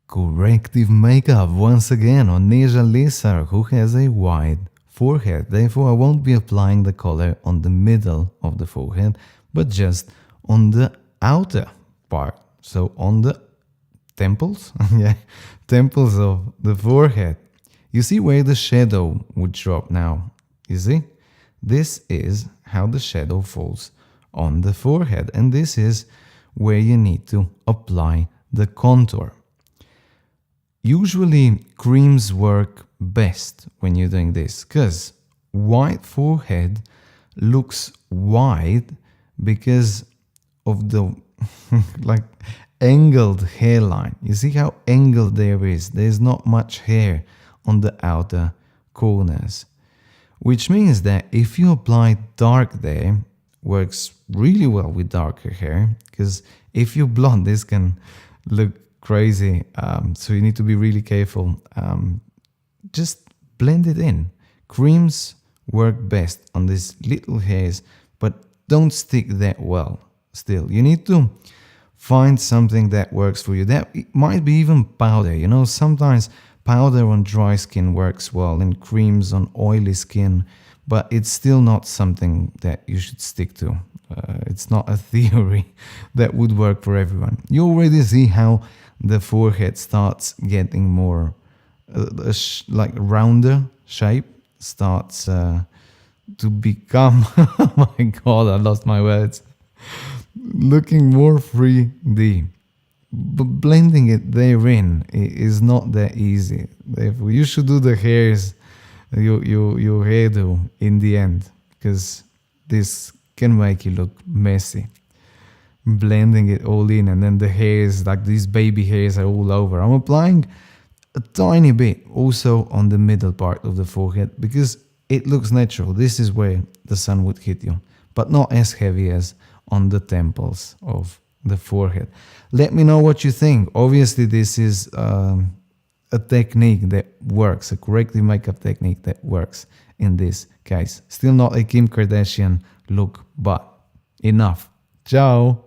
Corrective makeup once again on Neja Lisa, who has a wide forehead. Therefore, I won't be applying the color on the middle of the forehead, but just on the outer part. So on the temples, yeah, temples of the forehead. You see where the shadow would drop now. You see? This is how the shadow falls on the forehead. And this is where you need to apply the contour. Usually creams work best when you're doing this because white forehead looks white because of the like angled hairline. You see how angled there is? There's not much hair on the outer corners, which means that if you apply dark there, works really well with darker hair, because if you're blonde, this can look crazy. So you need to be really careful. Just blend it in. Creams work best on these little hairs, but don't stick that well. Still, you need to find something that works for you. That might be even powder. You know, sometimes powder on dry skin works well and creams on oily skin, but it's still not something that you should stick to. It's not a theory that would work for everyone. You already see how the forehead starts getting more like rounder shape, starts to become, oh my God, I lost my words, looking more 3D. But blending it therein is not that easy. Therefore, you should do the hairs, your hairdo in the end, because this can make you look messy. Blending it all in, and then the hairs, like these baby hairs, are all over. I'm applying a tiny bit also on the middle part of the forehead because it looks natural. This is where the sun would hit you, but not as heavy as on the temples of the forehead. Let me know what you think. Obviously, this is a technique that works, a corrective makeup technique that works in this case. Still not a Kim Kardashian look, but enough. Ciao.